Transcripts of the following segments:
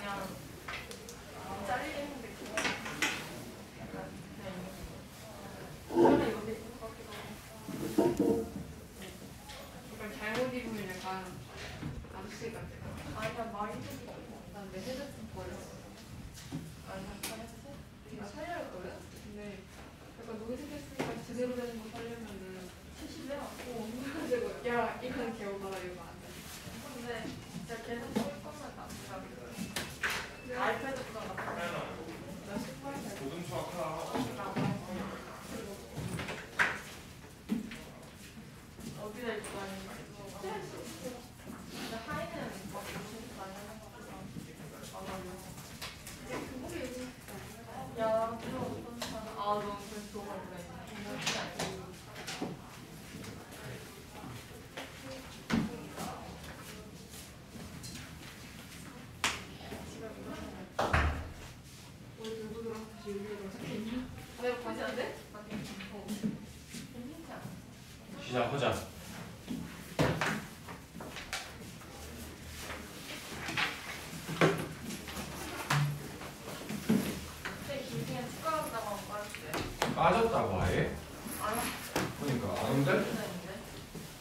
그냥 잘리는데 그냥 약간 그냥 이거 되는 것 같기도 하고. 약간 잘못 입으면 약간 아저씨 같아. 아니야 많이 생기고. 난 내 헤드폰 버렸어. 아니 잠깐 해주세요. 이거 살려야 할 거예요? 근데 약간 노이즈 캔슬링가 제대로 되는 거 살려면은 70이야? 그래가지고 야 이건 개워봐라 이러면 안 돼. 근데 진짜 계속 쏠 거면 안 돼. 아이패드보다 낫다. 나 신발 잘 모든 수학하라. 어디다 입고 다니는 거야? 근데 하이는 막 옷이 다니는 거 같아. 안 어울려. 그거를 입으면 야, 그거 어떤 사람? 아, 너 그래서 그거 그래. 우리 들고 들어서 다시 여기로 적혀있냐? 내가 다시 안 돼? 아니, 괜찮지 않아? 시작하자. 빠졌다고 아예? 아니. 그러니까 아는데?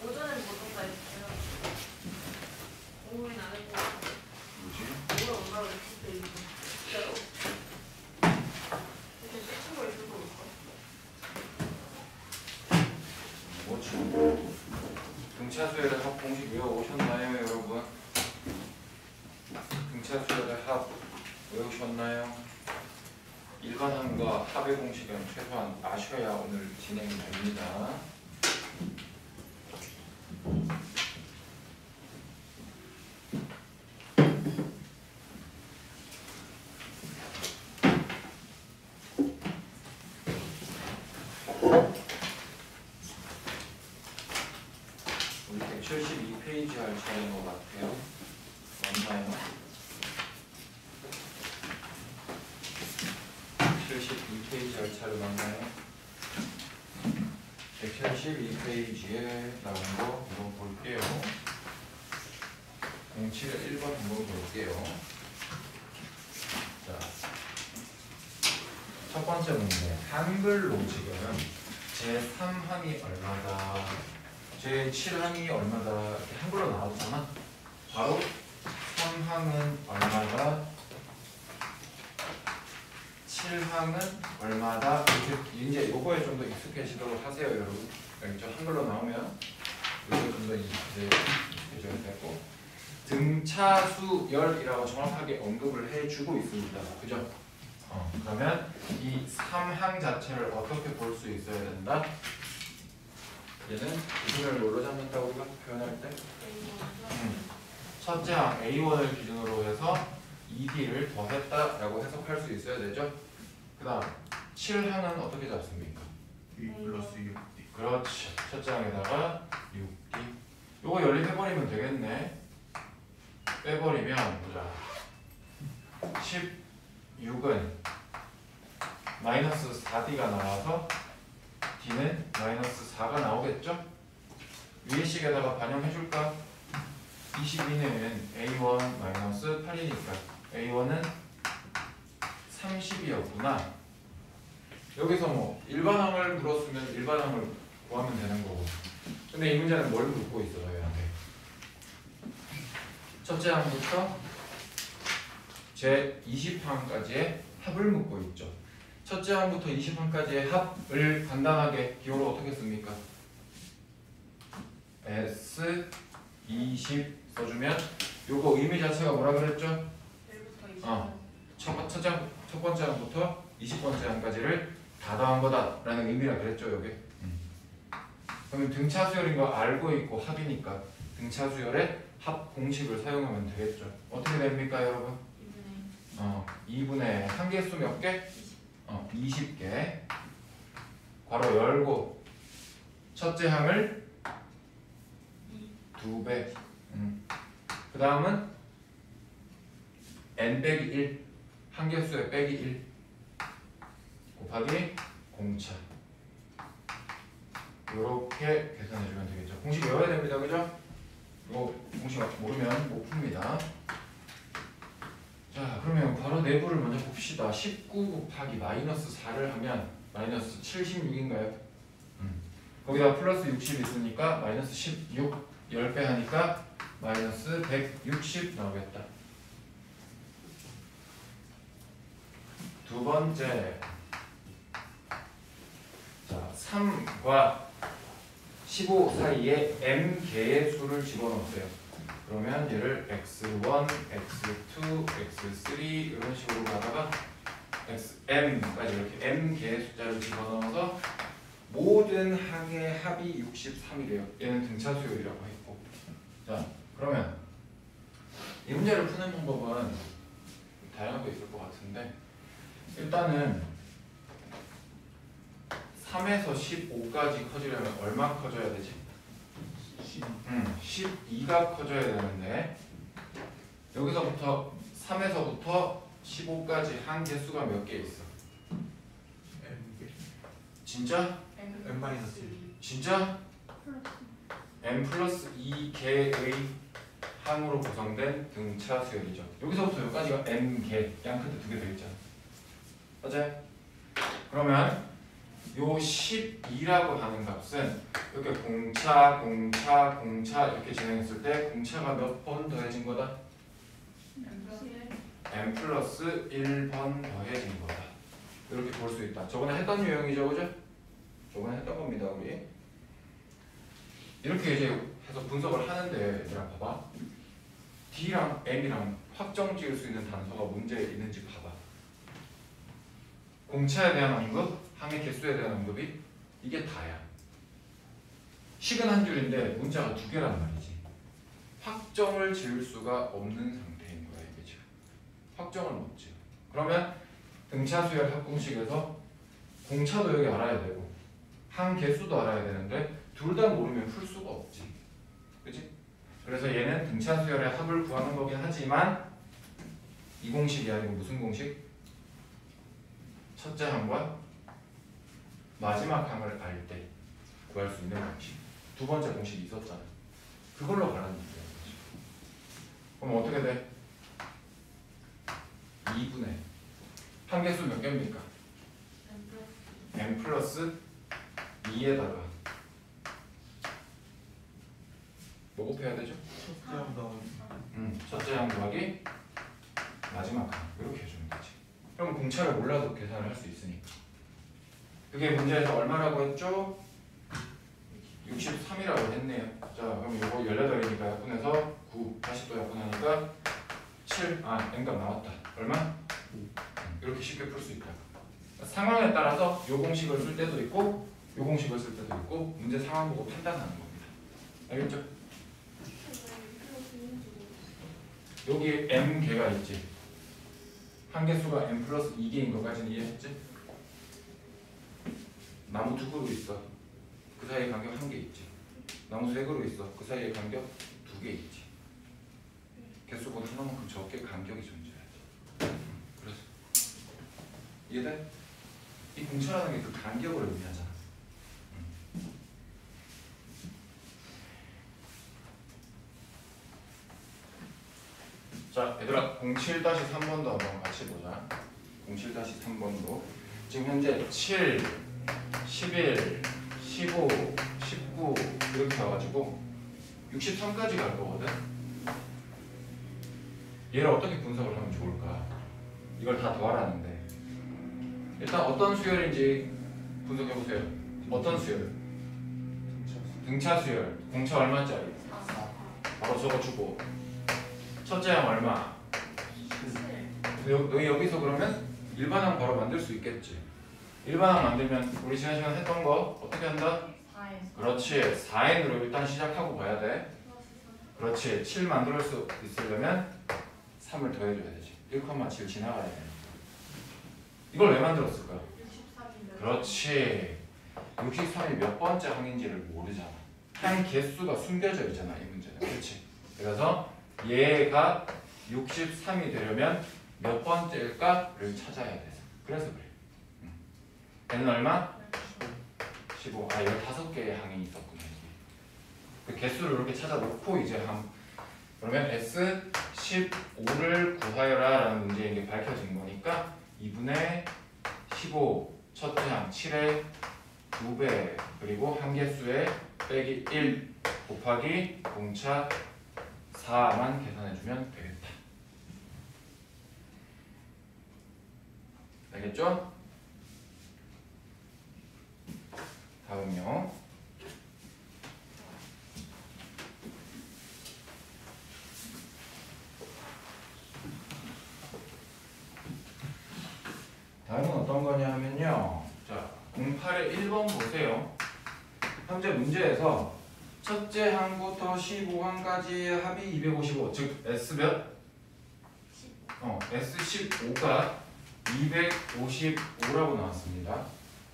오전엔 못 온다 했어요. 오후엔 안 했고. 뭐지? 오후에 온다고 했을 때 진짜로. 이렇게 찍힌 거 있을 거 있어? 뭐지? 등차수열의 합 공식 외워오셨나요 여러분? 등차수열의 합 외우셨나요? 일반항과 합의 공식은 최소한 아셔야 오늘 진행이 됩니다. 우리 172페이지 할 차례인 것 같아요. 맞나요? 172페이지 할 차례 맞나요? 172페이지에 나온 거 한번 볼게요. 07을 1번 한번 볼게요. 자, 첫 번째 문제. 한글로 지금 제3항이 얼마다, 제7항이 얼마다 이렇게 한글로 나왔잖아. 바로 3항은 얼마다, 7항은 얼마다. 이제 요거에 좀 더 익숙해지도록 하세요 여러분. 알겠죠? 한글로 나오면 요거 좀 더 익숙해져야 되고, 등차수열이라고 정확하게 언급을 해주고 있습니다. 그죠? 그러면 이 3항 자체를 어떻게 볼 수 있어야 된다? 얘는 기준을 뭘로 잡는다고 우리가 표현할 때? 첫째 항 A1을 기준으로 해서 2D를 더했다라고 해석할 수 있어야 되죠? 그 다음 7항은 어떻게 잡습니까? 2 플러스 6D. 그렇지. 첫째 항에다가 6D. 요거 연립해버리면 되겠네. 빼버리면 보자. 16은 마이너스 4D가 나와서 D는 마이너스 4가 나오겠죠? 위에 식에다가 반영해줄까? 22는 A1 마이너스 8이니까 A1은 30이었구나. 여기서 뭐 일반항을 물었으면 일반항을 구하면 되는 거고. 근데 이 문제는 뭘 묻고 있어요? 얘한테. 첫째 항부터 제 20항까지의 합을 묻고 있죠. 첫째 항부터 20항까지의 합을 간단하게 기호로 어떻게 씁니까? S 20 써주면 요거 의미 자체가 뭐라 그랬죠? 1부터 20. 첫 번째 항부터 20번째 항까지를 다 더한 거다라는 의미라 그랬죠, 여기. 그러면 등차수열인 거 알고 있고 합이니까 등차수열의 합 공식을 사용하면 되겠죠. 어떻게 됩니까, 여러분? 2분의 한개수 몇 개? 20개. 괄호 열고 첫째 항을 2배. 그 다음은 n 빼기 1. 한개수에 빼기 1 곱하기 공차. 이렇게 계산해주면 되겠죠. 공식 외워야 됩니다. 그죠? 이거 공식 모르면 못 풉니다. 자, 내부를 먼저 봅시다. 19 곱하기 마이너스 4를 하면 마이너스 76인가요? 거기다 플러스 60 있으니까 마이너스 16 10배 하니까 마이너스 160 나오겠다. 두 번째, 자 3과 15 사이에 m개의 수를 집어넣으세요. 그러면 얘를 x1, x2, x3 이런 식으로 가다가 m까지 이렇게 m개의 숫자를 집어넣어서 모든 항의 합이 63이래요. 얘는 등차 수열이라고 했고. 자, 그러면 이 문제를 푸는 방법은 다양하게 있을 것 같은데 일단은 3에서 15까지 커지려면 얼마 커져야 되지? 12가 커져야 되는데 여기서부터 3에서부터 15까지 한 개수가 몇 개 있어? 진짜? n-1 진짜? n 플러스 2개의 항으로 구성된 등차 수열이죠. 여기서부터 여기까지가 n개, 양 끝에 2개 되어있잖아. 맞아요? 그러면 요 12라고 하는 값은 이렇게 공차 이렇게 진행했을 때 공차가 몇 번 더해진 거다? n 플러스 1번 더해진 거다. 이렇게 볼 수 있다. 저번에 했던 유형이죠, 그죠? 저번에 했던 겁니다, 우리. 이렇게 이제 해서 분석을 하는데, 얘들아 봐봐. D랑 M이랑 확정 지을 수 있는 단서가 문제에 있는지 봐봐. 공차에 대한 언급, 항의 개수에 대한 언급이 이게 다야. 식은 한 줄인데 문자가 2개란 말이지. 확정을 지을 수가 없는 상태인 거야, 이게 지금. 확정을 못 지어. 그러면 등차 수열 합공식에서 공차도 여기 알아야 되고 항 개수도 알아야 되는데 둘 다 모르면 풀 수가 없지. 그치? 그래서 얘는 등차 수열의 합을 구하는 거긴 하지만 이 공식이 아니고 무슨 공식? 첫째 항과 마지막 항을 알 때 구할 수 있는 공식. 두 번째 공식이 있었잖아. 그걸로 가라는 얘기야. 그럼 어떻게 돼? 2분의 한 개수 몇 개입니까? n 플러스 2에다가 뭐 곱해야 되죠? 첫째 항 더하기 마지막 항 이렇게 해주면 되지. 그럼 공차를 몰라도 계산을 할 수 있으니까. 그게 문제에서 얼마라고 했죠? 63이라고 했네요. 자, 그럼 이거 18이니까 약분해서 9 다시 또 약분하니까 7, n값 나왔다. 얼마? 이렇게 쉽게 풀 수 있다. 상황에 따라서 요 공식을 쓸 때도 있고 요 공식을 쓸 때도 있고 문제 상황 보고 판단하는 겁니다. 알겠죠? 여기 m개가 있지. 한 개수가 n 플러스 2개인 것까지는 이해했지? 나무 2그루 있어. 그 사이에 간격 1개 있지. 나무 3그루 있어. 그 사이에 간격 2개 있지. 개수보다 하나만큼 적게 간격이 존재하지. 그래서 이해돼? 이 공차라는 게 그 간격을 의미하잖아. 자, 얘들아 07-3번도 한번 같이 보자. 07-3번도 지금 현재 7, 11, 15, 19 이렇게 와가지고 63까지 갈 거거든. 얘를 어떻게 분석을 하면 좋을까? 이걸 다 더하라는데 일단 어떤 수열인지 분석해보세요. 어떤 수열? 등차 수열. 공차 얼마짜리? 바로 적어주고 첫째 항 얼마? 너 여기서 그러면 일반항 바로 만들 수 있겠지. 일반항 만들면 우리 지난 시간 했던 거 어떻게 한다? 4엔. 그렇지. 4n으로 일단 시작하고 봐야 돼. 그렇지. 7 만들 수 있으려면 3을 더해줘야 되지. 1,7 지나가야 돼. 이걸 왜 만들었을까? 63인데. 그렇지. 63이 몇 번째 항인지를 모르잖아. 항 개수가 숨겨져 있잖아, 이 문제는. 그렇지. 그래서 얘가 63이 되려면 몇 번째일까를 찾아야 돼. 그래서 그래. 얘는 얼마? 15. 15개의 항이 있었구나. 그 개수를 이렇게 찾아놓고 이제 그러면 S 15를 구하여라 라는 문제에 이게 밝혀진 거니까 2분의 15 첫째 항 7의 2배 그리고 한개수에 빼기 1 곱하기 공차 4만 계산해주면 되겠다. 알겠죠? 다음요. 다음은 어떤 거냐 하면요. 자, 08의 1번 보세요. 현재 문제에서 첫째 항부터 15항까지의 합이 255, 즉 S 몇? S15가 255라고 나왔습니다.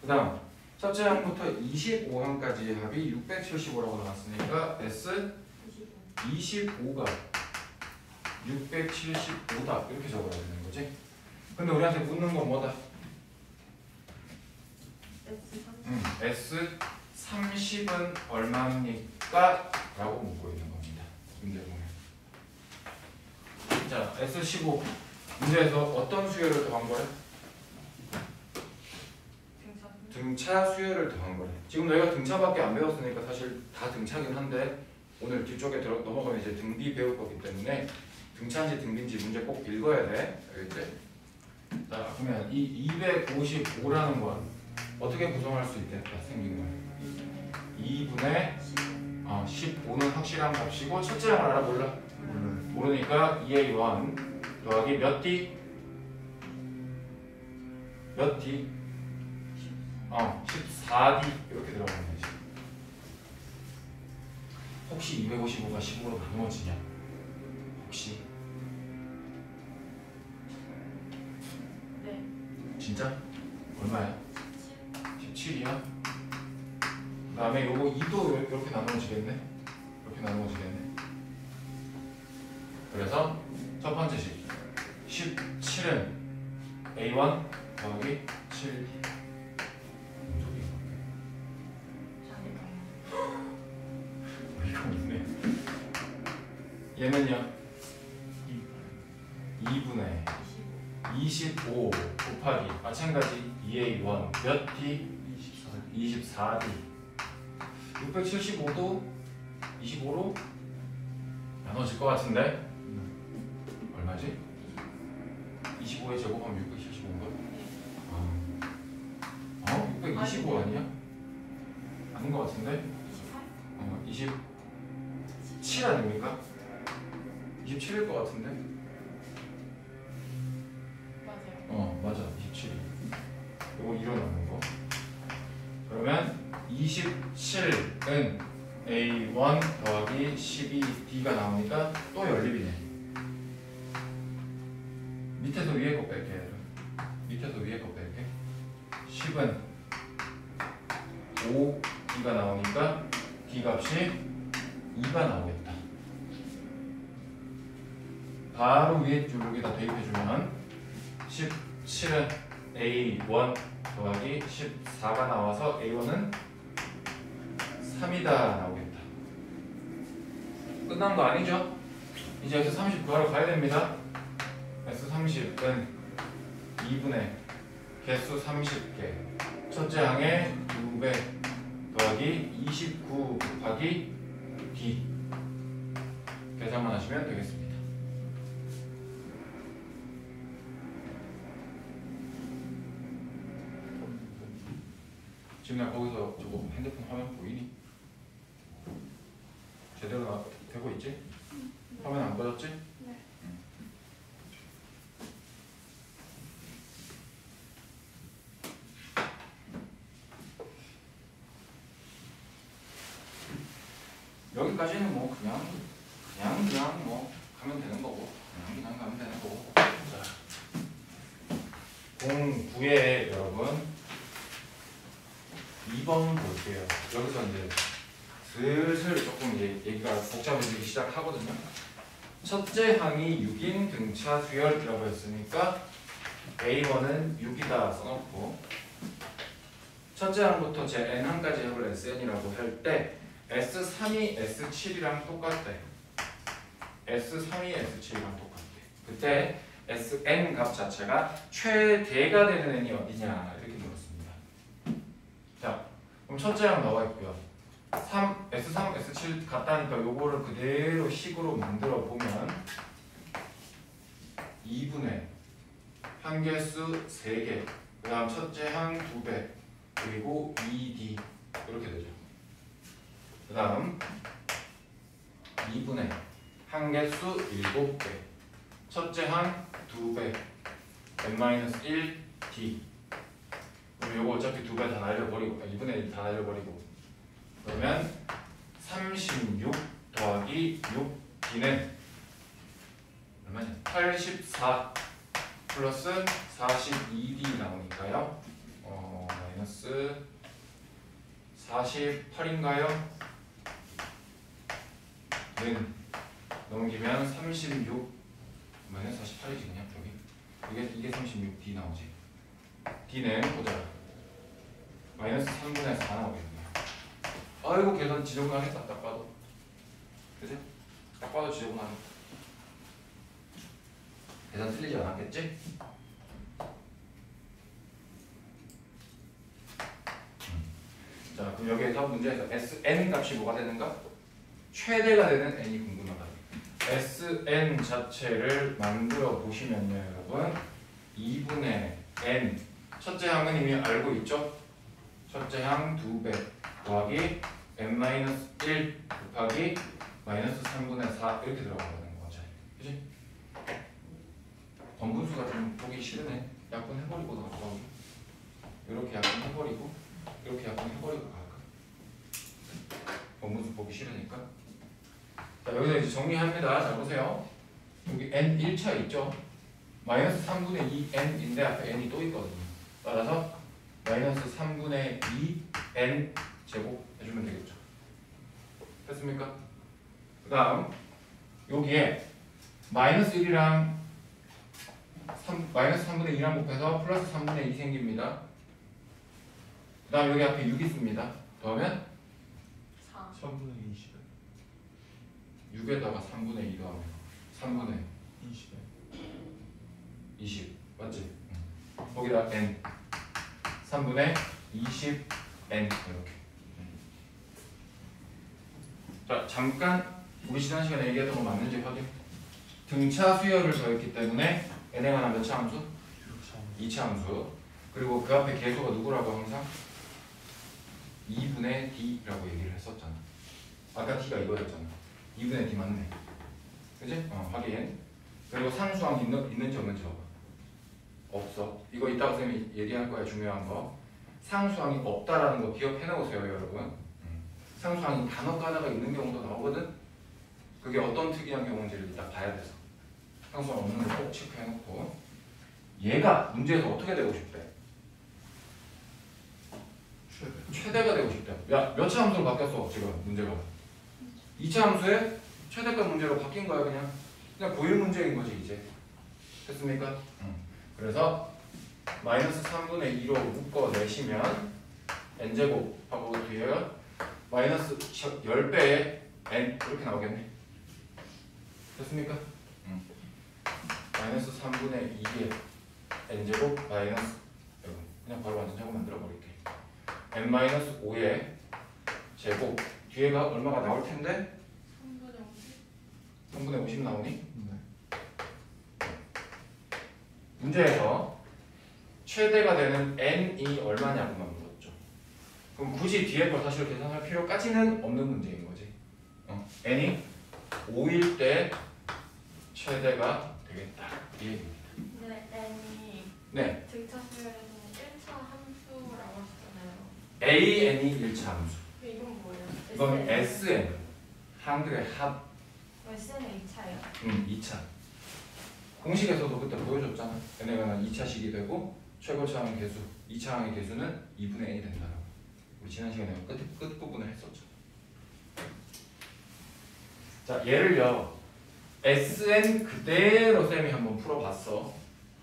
그 다음 첫째 항부터 25항까지의 합이 675라고 나왔으니까 S25가 675다 이렇게 적어야 되는 거지. 근데 우리한테 묻는 건 뭐다? S30은 얼마입니까? 라고 묻고 있는 겁니다. 문제 보면. 자, S15 문제에서 어떤 수열을 더한 거래? 등차 수열을 더한 거래. 지금 너희가 등차밖에 안 배웠으니까 사실 다 등차긴 한데 오늘 뒤쪽에 넘어가면 이제 등비 배울 거기 때문에 등차인지 등비인지 문제 꼭 읽어야 돼. 알겠지? 자, 그러면 이 255라는 건 어떻게 구성할 수 있겠다 생긴 거야. 2분의 15는 확실한 값이고 첫째 항을 알아 몰라? 모르니까 2A1 더하기 몇 D? 몇 D? 14D 이렇게 들어가는 거지. 혹시 255가 15로 나누어지냐? 혹시? 네. 진짜? 얼마야? 17이야? 그 다음에 요거 2도 이렇게 나누어지겠네? 이렇게 나누어지겠네? 그래서 첫 번째 식 17은 A1 더하기 7 뭔 소리야? 이거 없네. 얘는요? 2분의 25 곱하기 마찬가지 2A1 몇 D? 24D 675도 25로 나눠질 것 같은데? 얼마지? 25에 제곱하면 675인가? 625 아니야? 아닌 것 같은데? 27 아닙니까? 27일 것 같은데? 맞아요. 맞아. 27. 이거 일어나는 거. 그러면 27은 A1 더하기 12D가 나오니까 또 연립이네. 밑에서 위에 거 뺄게. 밑에서 위에 거 뺄게. 10은 5D가 나오니까 D 값이 2가 나오겠다. 바로 위에 줄 여기다 대입해주면 17은 A1 더하기 14가 나와서 A1은 3이다 나오겠다. 끝난 거 아니죠? 이제 S30 구하러 가야 됩니다. S30은 2분의 개수 30개 첫째 항에 2배 더하기 29 곱하기 D 계산만 하시면 되겠습니다. 지금 나 거기서 저거 핸드폰 화면 보이니? 제대로 되고 있지? 화면 안 꺼졌지? 네. 여기까지는 뭐 그냥 뭐 가면 되는 거고 그냥 가면 되는 거고. 자, 09에 여러분 2번 볼게요. 여기서 이제 슬슬 조금 이제 얘기가 복잡해지기 시작하거든요. 첫째 항이 6인 등차 수열이라고 했으니까 A1은 6이다 써놓고 첫째 항부터 제 N항까지 합을 SN이라고 할 때 S3이 S7이랑 똑같대. S32, S7이랑 똑같대. 그때 Sn 값 자체가 최대가 되는 n이 어디냐 이렇게 물었습니다. 자, 그럼 첫째 항 나와 있고요. S3, S7 같다니까 요거를 그대로 식으로 만들어 보면 2분의 한개수 3개, 그 다음 첫째 항 2배, 그리고 2D 이렇게 되죠. 그 다음 2분의 한개수 7배, 첫째 항 2배, n-1D. 그럼 요거 어차피 2배 다 날려버리고 2분의 1 다 날려버리고 그러면 36 더하기 6D는 얼마냐? 84 플러스 42D 나오니까요. 마이너스 48인가요? 는 넘기면 36 마이너스 48이지 그냥 여기 이게 36D 나오지. D는 보자. 마이너스 3분의 4 나오겠네요. 아이고 계산 지저분하겠다. 딱 봐도 그지? 딱 봐도 지저분하겠다. 계산 틀리지 않았겠지? 자, 그럼 여기에서 문제에서 Sn 값이 뭐가 되는가? 최대가 되는 n이 궁금하다. Sn 자체를 만들어 보시면요, 여러분. 2분의 n 첫째 항은 이미 알고 있죠? 첫째 항 2배 더하기 n-1 곱하기 마이너스 3분의 4 이렇게 들어가는 거죠. 그치? 번분수가 좀 보기 싫으네. 약분해버리고 나가고 이렇게 약분해버리고 이렇게 약분해버리고 갈까? 번분수 보기 싫으니까. 자, 여기서 이제 정리합니다. 자, 보세요. 여기 n 1차 있죠? 마이너스 3분의 2 n인데 앞에 n이 또 있거든요. 따라서 마이너스 3분의 2 n 제곱 해주면 되겠죠. 됐습니까? 그 다음 여기에 마이너스 1이랑 마이너스 3분의 2랑 곱해서 플러스 3분의 2 생깁니다. 그 다음 여기 앞에 6 있습니다. 더하면 4. 3분의 20에 6에다가 3분의 2 더하면 3분의 20에 20 맞지? 거기다 n 3분의 20 n 이렇게. 자, 잠깐 우리 지난 시간에 얘기했던 거 맞는지 확인. 등차 수열을 더했기 때문에 n에 관한 몇 차 함수? 2차 함수. 그리고 그 앞에 계수가 누구라고 항상? 2분의 d라고 얘기를 했었잖아. 아까 t가 이거였잖아. 2분의 d 맞네. 그치? 확인. 그리고 상수항 있는지 없는지 봐봐. 없어. 이거 이따가 쌤이 얘기할 거야. 중요한 거. 상수항이 없다라는 거 기억해 놓으세요, 여러분. 상수항이 단어가 하나가 있는 경우도 나오거든. 그게 어떤 특이한 경우인지를 이따 봐야 돼서. 상수항 없는 거 꼭 체크해 놓고. 얘가 문제에서 어떻게 되고 싶대? 최대가 되고 싶대. 야, 몇 차 함수로 바뀌었어, 지금 문제가? 2차 함수에 최대값 문제로 바뀐 거야, 그냥. 그냥 고유 문제인 거지, 이제. 됐습니까? 그래서 마이너스 3분의 2로 묶어내시면 n제곱하고 뒤에 마이너스 10배의 n 이렇게 나오겠네. 됐습니까? 마이너스 3분의 2의 n제곱 마이너스 그냥 바로 완전 제곱 만들어 버릴게. n-5의 제곱 뒤에가 얼마가 나올 텐데? 3분의 50 나오니? 네. 문제에서 최대가 되는 n이 얼마냐고만 물었죠. 그럼 굳이 뒤에 걸 사실 계산할 필요까지는 없는 문제인 거지. n이 5일 때 최대가 되겠다. 이 얘기입니다. 근데 n이 네. 등차 수열에서는 1차 함수라고 하셨잖아요. an이 1차 함수. 이건 뭐예요? 이건 sn. 한글의 합. SN은 2차예요? 2차. 공식에서도 그때 보여줬잖아. n에 관한 2차식이 되고 최고차항의 개수, 2차항의 개수는 2분의 n이 된다라고. 우리 지난 시간에 끝부분을 했었죠. 자, 얘를요. SN 그대로 쌤이 한번 풀어봤어.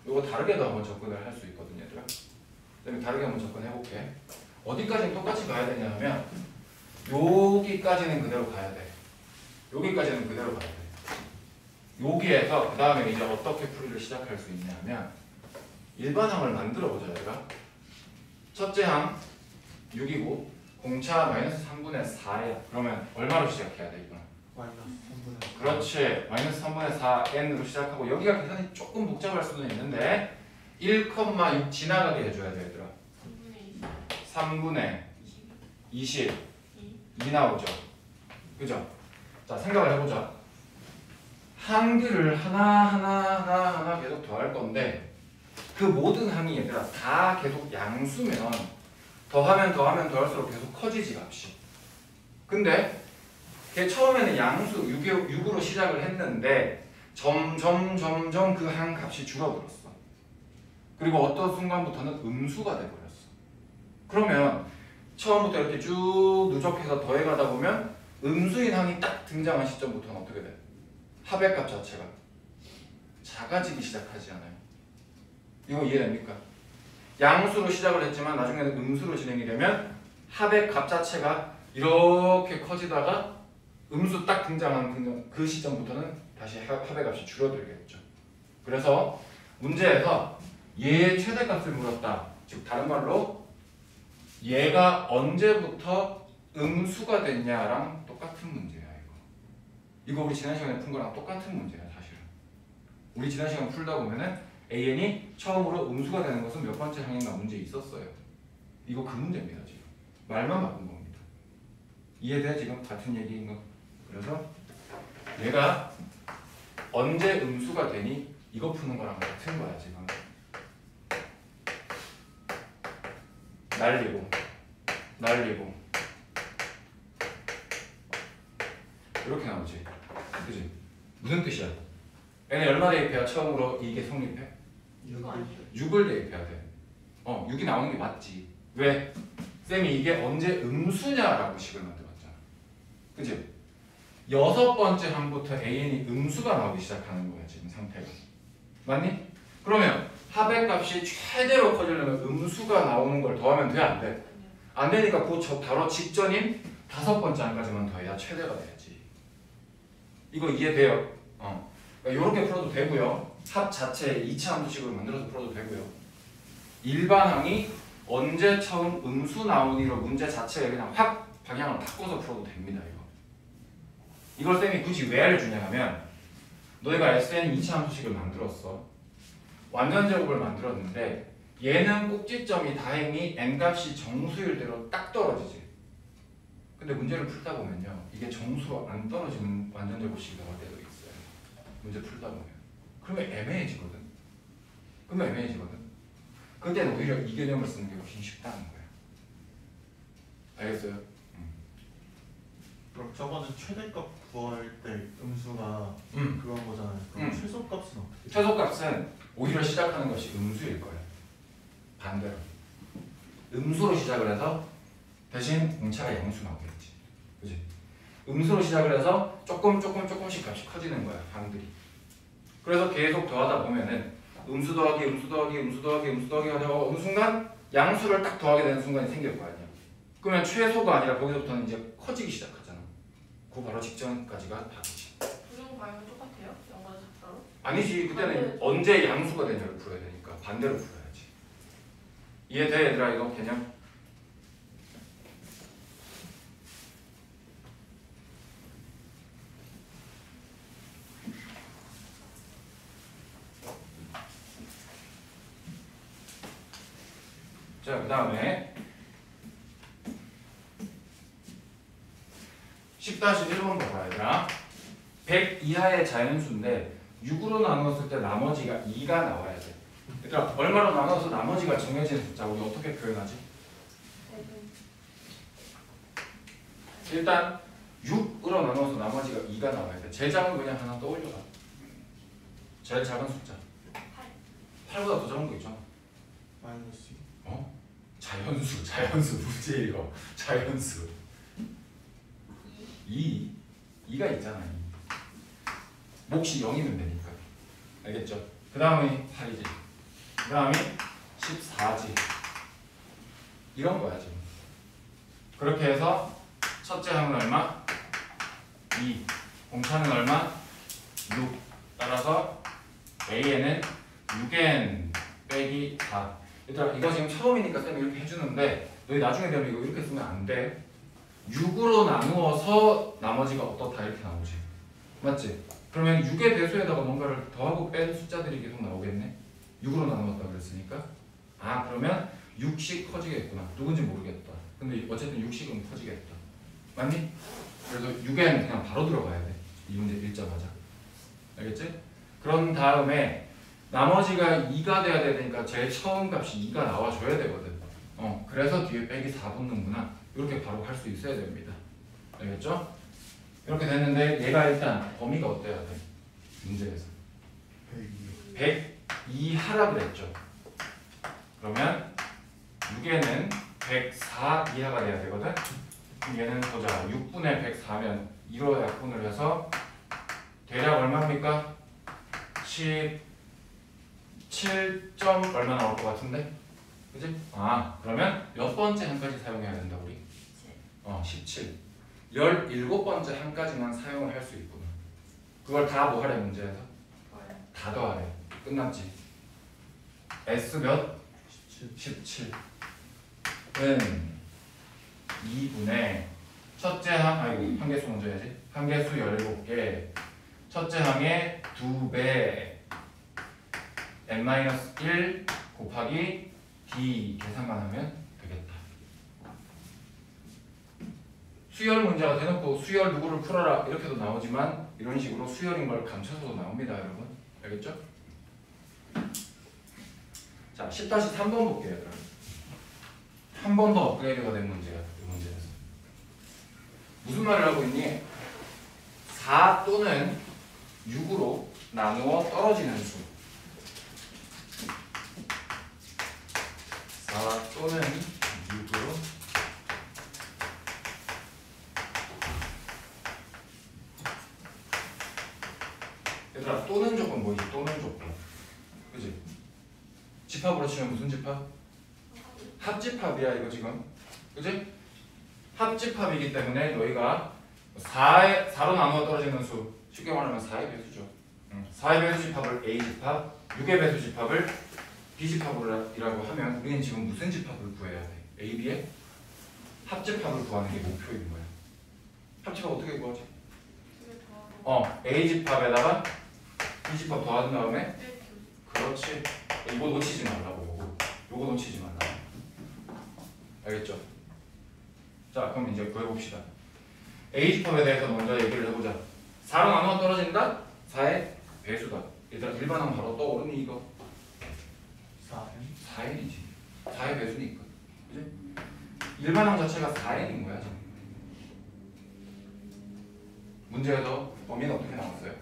이거 다르게도 한번 접근을 할 수 있거든요, 얘들아. 쌤이 다르게 한번 접근해볼게. 어디까지는 똑같이 가야 되냐 하면 여기까지는 그대로 가야 돼. 여기까지는 그대로 가야 돼. 여기에서 그 다음에 이제 어떻게 풀이를 시작할 수 있냐면 일반항을 만들어 보자. 얘가 첫째 항 6이고 공차 마이너스 3분의 4야. 그러면 얼마로 시작해야 돼 이거는? 마이너스 3분의 4. 그렇지. 마이너스 3분의 4n으로 시작하고 여기가 계산이 조금 복잡할 수는 있는데 1,6 지나가게 해줘야 돼 얘들아. 3분의 20 2 나오죠. 그죠? 자 생각을 해보자. 항들을 하나 계속 더할 건데 그 모든 항이 얘들아 다 계속 양수면 더하면 더할수록 계속 커지지 값이. 근데 걔 처음에는 양수 6으로 시작을 했는데 점점 그 항 값이 줄어들었어. 그리고 어떤 순간부터는 음수가 돼버렸어. 그러면 처음부터 이렇게 쭉 누적해서 더해가다 보면 음수인 항이 딱 등장한 시점부터는 어떻게 돼? 합의값 자체가 작아지기 시작하지 않아요? 이거 이해됩니까? 양수로 시작을 했지만 나중에는 음수로 진행이 되면 합의값 자체가 이렇게 커지다가 음수 딱 등장한 그 시점부터는 다시 합의값이 줄어들겠죠. 그래서 문제에서 얘의 최대값을 물었다. 즉 다른 말로 얘가 언제부터 음수가 됐냐랑 똑같은 문제야. 이거 우리 지난 시간에 푼 거랑 똑같은 문제야 사실은. 우리 지난 시간 풀다 보면은 AN이 처음으로 음수가 되는 것은 몇 번째 항인가 문제 있었어요. 이거 그 문제입니다 지금. 말만 바꾼 겁니다. 이해돼 지금 같은 얘기인 거. 그래서 얘가 언제 음수가 되니 이거 푸는 거랑 같은 거야 지금. 날리고 이렇게 나오지. 그지? 무슨 뜻이야? 얘는 얼마 대입해야 처음으로 이게 성립해? 6을 대입해야 돼. 6이 나오는 게 맞지. 왜? 쌤이 이게 언제 음수냐라고 식을 만들었잖아. 그지? 6번째 항부터 AN이 음수가 나오기 시작하는 거야 지금 상태가. 맞니? 그러면 합의값이 최대로 커지려면 음수가 나오는 걸 더하면 돼? 안 돼? 안 되니까 그 바로 직전인 5번째 항까지만 더해야 최대가 돼야지. 이거 이해돼요? 그러니까 이렇게 풀어도 되고요. 합 자체에 2차 함수식으로 만들어서 풀어도 되고요. 일반항이 언제 처음 음수 나오니로 문제 자체에 그냥 확 방향을 바꿔서 풀어도 됩니다. 이걸 쌤이 굳이 왜 알려주냐 하면 너희가 SN 2차 함수식을 만들었어. 완전 제곱을 만들었는데 얘는 꼭지점이 다행히 n값이 정수일 대로 딱 떨어지지. 근데 문제를 풀다 보면요 이게 정수로 안 떨어지는 완전 제곱식이 나올 때도 있어요. 문제 풀다 보면. 그러면 애매해지거든. 그때는 오히려 이 개념을 쓰는 게 훨씬 쉽다는 거야. 알겠어요? 그럼 저거는 최대값 구할 때 음수가 그런 거잖아요. 그럼 최소값은 어떻게? 최소값은 오히려 시작하는 것이 음수일 거예요. 반대로 음수로 시작을 해서 대신 공차가 양수 나오겠지. 그지? 음수로 시작을 해서 조금씩 값이 커지는 거야 항들이. 그래서 계속 더하다 보면은 음수 더하기 하다가 어느 순간 양수를 딱 더하게 되는 순간이 생길 거 아니야. 그러면 최소가 아니라 거기서부터는 이제 커지기 시작하잖아. 그 바로 직전까지가 답이지. 부정 과형은 똑같아요? 영어는 작가로? 아니지. 그때는 언제 양수가 되냐를 풀어야 되니까 반대로 풀어야지. 이해돼 얘들아 이거 개념? 자, 그 다음에 10-1번 봐봐 얘들아. 100 이하의 자연수인데 6으로 나누었을 때 나머지가 2가 나와야 돼. 얘들아 얼마로 나눠서 나머지가 정해진 숫자 우리 어떻게 표현하지? 일단 6으로 나눠서 나머지가 2가 나와야 돼. 제일 작은 거 그냥 하나 떠올려봐. 제일 작은 숫자 8보다 더 작은 거 있잖아. 마이너스. 자연수 문제 이거. 자연수 2가 있잖아. 2. 몫이 0이면 되니까. 알겠죠? 그 다음이 8이지. 그 다음이 14지. 이런 거야 지금. 그렇게 해서 첫째 항은 얼마? 2. 공차는 얼마? 6. 따라서 A에는 6n 빼기 4. 얘들아 이거 지금 처음이니까 쌤이 이렇게 해주는데 너희 나중에 되면 이거 이렇게 쓰면 안 돼. 6으로 나누어서 나머지가 어떻다 이렇게 나오지. 맞지? 그러면 6의 배수에다가 뭔가를 더하고 뺀 숫자들이 계속 나오겠네. 6으로 나누었다 그랬으니까. 아 그러면 6씩 커지겠구나. 누군지 모르겠다. 근데 어쨌든 6씩은 커지겠다. 맞니? 그래서 6에는 그냥 바로 들어가야 돼. 이 문제 읽자마자. 알겠지? 그런 다음에 나머지가 2가 돼야 되니까 제일 처음 값이 2가 나와줘야 되거든. 그래서 뒤에 빼기 4 붙는구나. 이렇게 바로 할 수 있어야 됩니다. 알겠죠? 이렇게 됐는데 얘가 일단 범위가 어때야 돼? 문제에서 102 하라 그랬죠. 그러면 6에는 104 이하가 돼야 되거든. 그럼 얘는 보자. 6분의 104면 2로 약분을 해서 대략 얼마입니까? 17점 얼마 나올 것 같은데? 그지? 아 그러면 몇 번째 한까지 사용해야 된다 우리? 17. 17번째 한까지만 사용을 할 수 있구나. 그걸 다 뭐 하래 문제에서? 다 더하래. 끝났지. S 몇? 17. 은 2분의 첫째 항, 아이고 한개수 먼저 해야지. 한개수 17개. 첫째 항의 2배 n-1 곱하기 d 계산만 하면 되겠다. 수열 문제가 대놓고 수열 누구를 풀어라 이렇게도 나오지만 이런 식으로 수열인 걸 감춰서도 나옵니다 여러분. 알겠죠? 자 10-3번 볼게요. 그럼 한 번 더 업그레이드가 된 문제야. 이 문제에서 무슨 말을 하고 있니? 4 또는 6으로 나누어 떨어지는 수. 4 또는 6으로 얘들아 또는 조건 뭐지? 또는 조건 그지? 집합으로 치면 무슨 집합? 합집합이야 이거 지금 그지? 합집합이기 때문에 너희가 4로 나누어 떨어지는 수 쉽게 말하면 4의 배수죠. 4의 배수 집합을 A집합 6의 배수 집합을 B집합이라고 하면 우리는 지금 무슨 집합을 구해야 돼? A, B의 합집합을 구하는 게 목표인 거야. 합집합 어떻게 구하지? A집합에다가 B집합 더한 다음에 그렇지. 이거 놓치지 말라고. 요거 놓치지 말라고. 알겠죠? 자 그럼 이제 구해봅시다. A집합에 대해서 먼저 얘기를 해보자. 4로 나누어 떨어진다? 4의 배수다. 얘들아 일반항 바로 떠오르니 이거? 4n이지. 4의 배수니까. 그지? 일반항 자체가 4n인 거야 지금. 문제에서 범위는 어떻게 나왔어요?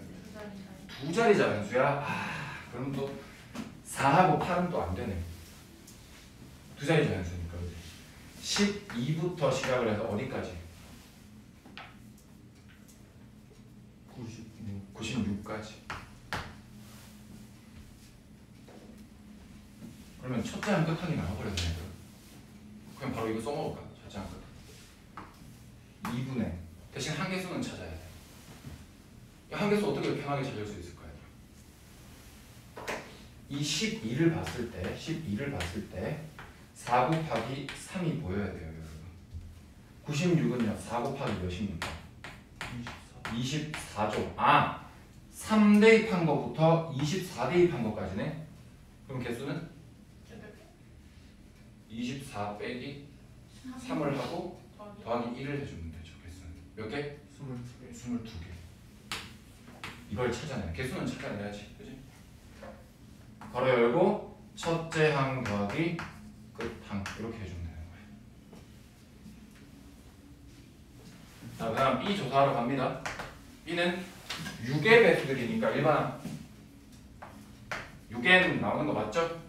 두 자리 자연수야? 그럼 또 4하고 8은 또 안 되네. 두 자리 자연수니까. 그지? 12부터 시작을 해서 어디까지? 96까지. 그러면 첫째 한 끝항이 나와버렸네. 그냥 바로 이거 써먹을까? 첫째 한 끝. 2분의 대신 한개수는 찾아야 돼. 한개수 어떻게 편하게 찾을 수 있을까요? 이 12를 봤을 때 4 곱하기 3이 보여야 돼요 여러분. 96은요 4 곱하기 몇입니까? 24죠. 3 대입한 것부터 24 대입한 것까지네. 그럼 개수는? 24 빼기 3을 하고 더하기 1을 해주면 되죠. 개수는 몇 개? 22개. 이걸 찾아내. 개수는 찾아내야지. 그지? 괄호 열고 첫째 항 더하기 끝항 이렇게 해주면 되는 거예요. 자, 그 다음 B 조사하러 갑니다. B는 6의 배수들이니까 일반 6n 나오는 거 맞죠?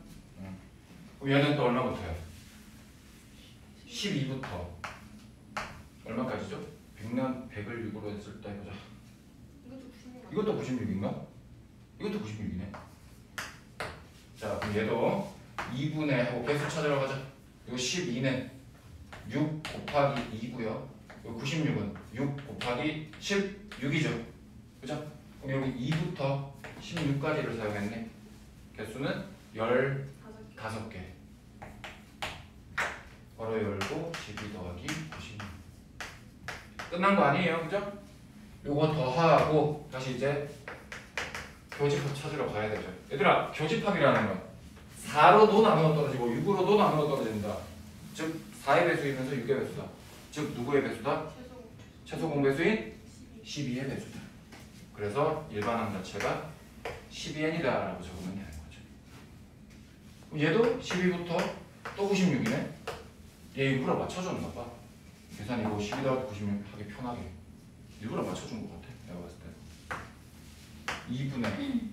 그럼 얘는 또 얼마부터요? 12부터 얼마까지죠? 100을 6으로 했을 때 보자. 이것도 96인가? 이것도 96이네. 자 그럼 얘도 2분의 하고 개수 찾으러 가자. 이거 12는 6 곱하기 2고요. 이거 96은 6 곱하기 16이죠. 그죠? 그럼 여기 2부터 16가지를 사용했네. 개수는 15개. 바로 열고 12 더하기 96. 끝난 거 아니에요, 그죠? 요거 더하고 다시 이제 교집합 찾으러 가야 되죠. 얘들아, 교집합이라는 건 4로도 나누어 떨어지고 6으로도 나누어 떨어진다. 즉 4의 배수이면서 6의 배수다. 즉 누구의 배수다? 최소 공배수인 12의 배수다. 그래서 일반항 자체가 12n이다 라고 적으면 되는 거죠. 그럼 얘도 12부터 또 96이네? 얘 일부러 맞춰줬나 봐. 계산 이거 12 더하기 96 하기 편하게 일부러 맞춰준 것 같아. 내가 봤을 때 2분의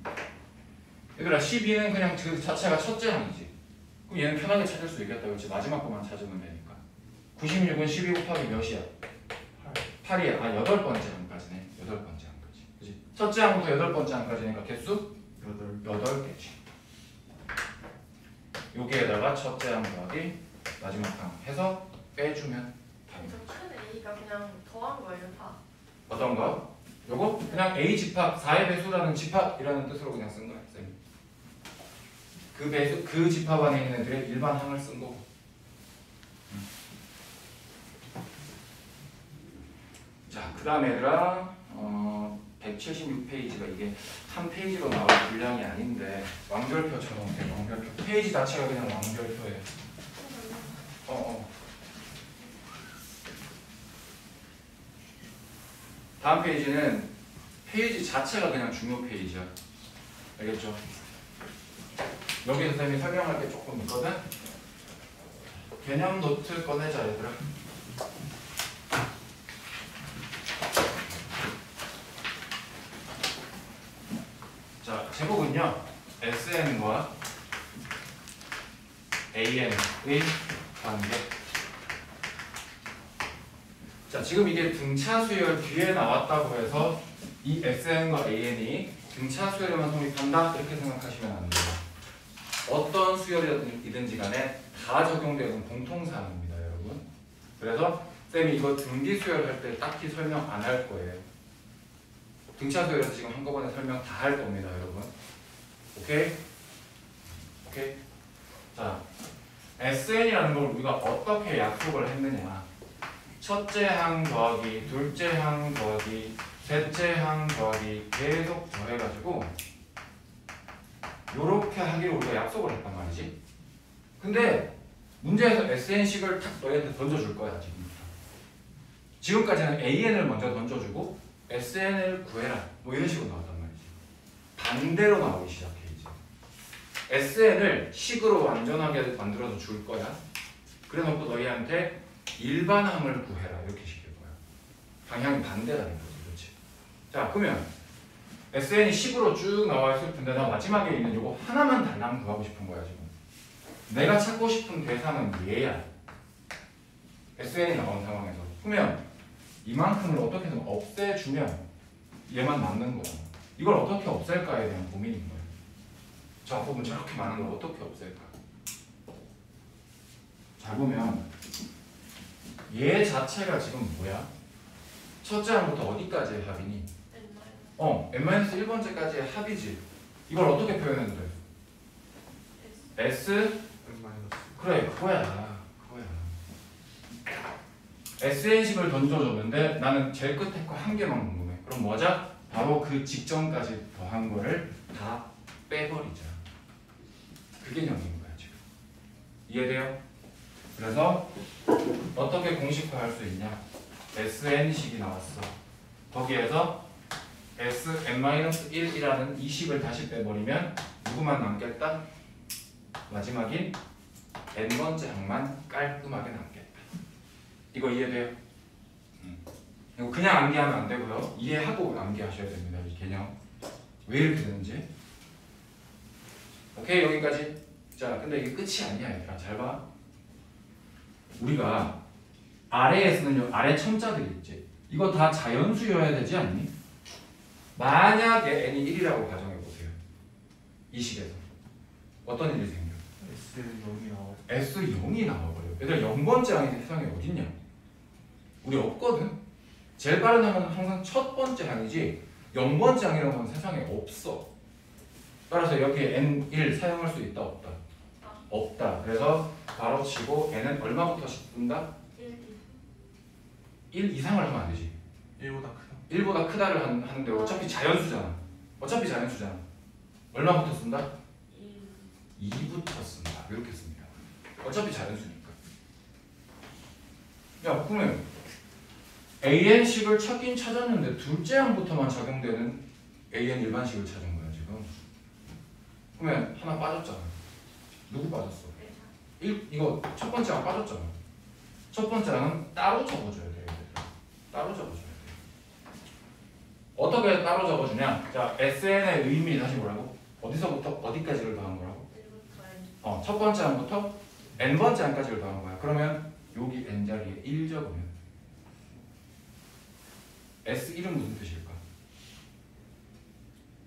얘들아 12는 그냥 그 자체가 첫째 항이지. 그럼 얘는 편하게 찾을 수 있겠다. 그렇지? 마지막 것만 찾으면 되니까. 96은 12 곱하기 몇이야? 8이야. 아 8번째 항까지네. 8번째 항까지. 그치? 첫째 항부터 8번째 항까지니까 개수? 8개지. 여기에다가 첫째 항 더하기 마지막 항 해서 빼주면 답니다. 큰 A가 그냥 더한 거예요, 다. 어떤 거? 요거? 그냥 A 집합, 4의 배수라는 집합이라는 뜻으로 그냥 쓴 거야, 쌤이. 그 배수, 그 집합 안에 있는 애들의 일반 항을 쓴 거고. 자, 그 다음에 얘들아, 176페이지가 이게 한 페이지로 나올 분량이 아닌데 완결표처럼 돼, 완결표. 페이지 자체가 그냥 완결표예요. 다음 페이지는 페이지 자체가 그냥 중요 페이지야. 알겠죠? 여기서 쌤이 설명할 게 조금 있거든? 개념 노트 꺼내자, 얘들아. 자, 제목은요. SN과 AN의 관계. 자, 지금 이게 등차 수열 뒤에 나왔다고 해서 이 SN과 AN이 등차 수열에만 성립한다 이렇게 생각하시면 안 돼요. 어떤 수열이든지 간에 다 적용되는 공통사항입니다, 여러분. 그래서 쌤이 이거 등비 수열할 때 딱히 설명 안 할 거예요. 등차 수열에서 지금 한꺼번에 설명 다 할 겁니다, 여러분. 오케이? 오케이? 자, SN이라는 걸 우리가 어떻게 약속을 했느냐. 첫째 항 더하기 둘째 항 더하기 셋째 항 더하기 계속 더해가지고 요렇게 하기로 우리가 약속을 했단 말이지. 근데 문제에서 SN식을 탁 너희한테 던져줄 거야. 지금까지는 AN을 먼저 던져주고 SN을 구해라 뭐 이런 식으로 나왔단 말이지. 반대로 나오기 시작해 이제. SN을 식으로 완전하게 만들어서 줄 거야. 그래놓고 너희한테 일반항을 구해라 이렇게 시킬 거야. 방향이 반대라는 거지. 그렇지? 자, 그러면 SN이 식으로 쭉 나와 있을 텐데 나 마지막에 있는 요거 하나만 달랑 구하고 싶은 거야 지금. 내가 찾고 싶은 대상은 얘야. SN이 나온 상황에서. 그러면 이만큼을 어떻게든 없애주면 얘만 남는 거야. 이걸 어떻게 없앨까에 대한 고민인 거야. 저 앞부분 저렇게 많은 걸 어떻게 없앨까? 잘 보면 얘 자체가 지금 뭐야? 첫째 항부터 어디까지의 합이니? n-1번째까지의 합이지. 이걸 어떻게 표현해도 돼? S? 그래, 그거야. SN식을 던져줬는데 나는 제일 끝에 거 한 개만 궁금해. 그럼 뭐자? 바로 그 직전까지 더한 거를 다 빼버리자. 그 개념인 거야 지금. 이해돼요? 그래서 어떻게 공식화할 수 있냐? SN식이 나왔어. 거기에서 Sn-1이라는 이 식을 다시 빼버리면 누구만 남겠다? 마지막인 n번째 항만 깔끔하게 남겠다. 이거 이해돼요? 이거 그냥 암기하면 안 되고요. 이해하고 암기하셔야 됩니다. 이 개념. 왜 이렇게 되는지. 오케이, 여기까지. 자, 근데 이게 끝이 아니야, 얘들아. 잘 봐. 우리가 아래에 쓰는 요 아래 첨자들이 있지. 이거 다 자연수여야 되지 않니? 만약에 n이 1이라고 가정해보세요. 이 식에서. 어떤 일이 생겨? S0이 나와요. S0이 나와버려. 얘들아 0번째 항이 세상에 어딨냐? 우리 없거든? 제일 빠른 항은 항상 첫 번째 항이지 0번째 항이라는 건 세상에 없어. 따라서 여기에 n1 사용할 수 있다 없다? 없다. 그래서 바로 치고 n은 얼마부터 쓴다? 1 이상을 하면 안 되지. 1보다 크다. 1보다 크다를 하는데 어차피 자연수잖아. 얼마부터 쓴다? 2부터 쓴다. 이렇게 씁니다. 어차피 자연수니까. 야, 그러면 AN식을 찾긴 찾았는데 둘째 항부터만 적용되는 AN 일반식을 찾은 거야 지금. 그러면 하나 빠졌잖아. 누구 빠졌어? 이거 첫 번째 항 빠졌잖아. 첫 번째 항은 따로 적어줘야 돼. 따로 적어줘야 돼. 어떻게 따로 적어주냐? 자, SN의 의미 다시 뭐라고? 어디서부터 어디까지를 더한 거라고? 첫 번째 항부터 n번째 항까지를 더한 거야. 그러면 여기 n 자리에 1 적으면 S1은 무슨 뜻일까?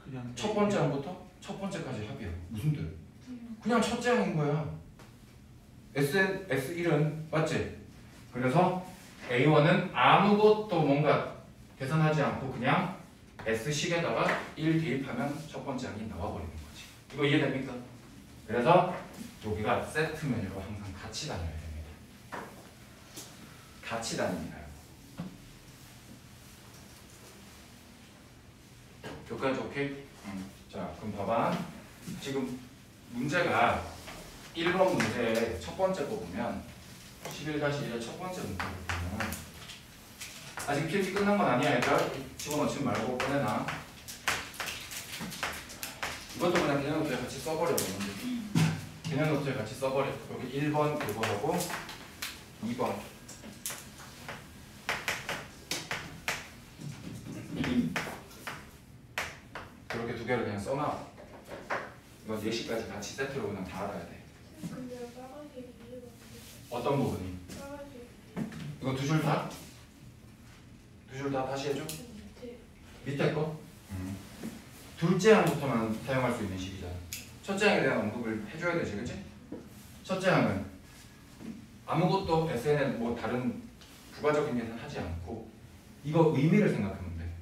그냥 첫 번째 항부터 첫 번째까지 합이야. 무슨 뜻? 그냥 첫째 항인 거야. S1은 맞지? 그래서 A1은 아무것도 뭔가 계산하지 않고 그냥 S식에다가 1 대입하면 첫 번째 항이 나와버리는 거지. 이거 이해됩니까? 그래서 여기가 세트 메뉴로 항상 같이 다녀야 됩니다. 같이 다닙니다. 여기까지 오케이? 자, 그럼 봐봐. 지금 문제가 1번 문제의 첫 번째 거 보면 11-1의 첫 번째 문제를 보면 아직 필기 끝난 건 아니야. 얘들아. 집어넣지 말고 꺼내놔. 이것도 그냥 개념 노트에 같이 써버려. 개념 노트에 같이 써버려. 여기 1번 그거하고 2번 그렇게 두 개를 그냥 써놔. 이건 예시까지 같이 세트로 그냥 다 알아야 돼. 근데 빨간색이 이해가 어떤 부분이? 빨간색 이거 두 줄 다? 두 줄 다 다시 해줘? 밑에 거? 둘째 항부터만 사용할 수 있는 식이잖아. 첫째 항에 대한 언급을 해줘야 되지, 그치? 첫째 항은 아무것도 SN에 뭐 다른 부가적인 계산 하지 않고 이거 의미를 생각하면 돼.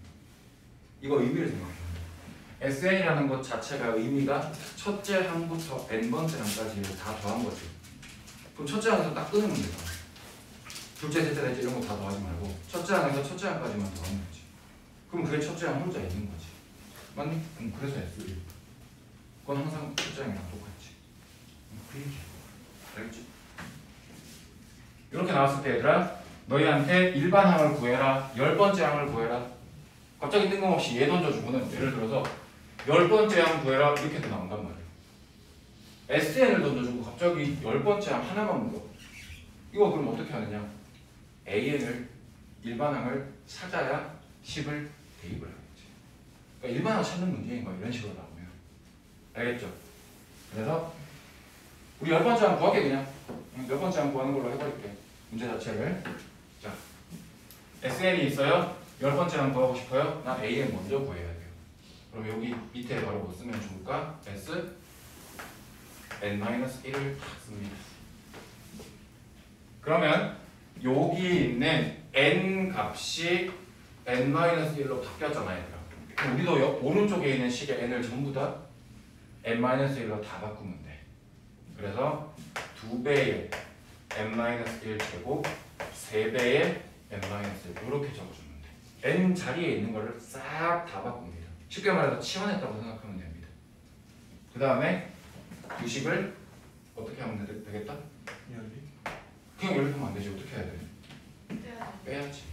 이거 의미를 생각하면 돼. SN이라는 것 자체가 의미가 첫째 항부터 n번째 항까지 다 더한 거지. 그럼 첫째 항에서 딱 끊으면 되잖아. 둘째, 셋째, 넷째 이런 거 다 더하지 말고 첫째 항에서 첫째 항까지만 더하면 되지. 그럼 그게 첫째 항 혼자 있는 거지. 맞니? 그래서 S1. 그건 항상 첫째 항이랑 똑같지. 그 얘기야. 알겠지? 이렇게 나왔을 때 얘들아 너희한테 일반 항을 구해라, 10번째 항을 구해라. 갑자기 뜬금없이 얘 던져주고는 예를 들어서 10번째 항 구해라 이렇게도 나온단 말이야. SN을 던져주고 갑자기 10번째 항 하나만 물어. 이거 그럼 어떻게 하느냐? AN을 일반 항을 찾아야 10을 대입을 하겠지. 그러니까 일반 항 찾는 문제인 거야. 이런 식으로 나오면. 알겠죠? 그래서 우리 10번째 항 구할게 그냥. 10번째 항 구하는 걸로 해버릴게. 문제 자체를. 자, SN이 있어요. 10번째 항 구하고 싶어요. 난 AN 먼저 구해야 돼요. 그럼 여기 밑에 바로 뭐 쓰면 좋을까? S n-1을 딱 씁니다. 그러면 여기 있는 n 값이 n-1로 바뀌었잖아요. 얘들아. 그럼 우리도 오른쪽에 있는 식의 n을 전부 다 n-1로 다 바꾸면 돼. 그래서 2배의 n-1 제곱, 3배의 n-1 이렇게 적어주면 돼. n 자리에 있는 거를 싹 다 바꿉니다. 쉽게 말해서 치환했다고 생각하면 됩니다. 그 다음에 두 식을 어떻게 하면 되겠다? 열리? 그냥 열리면 안 되지. 어떻게 해야 돼? 빼야지.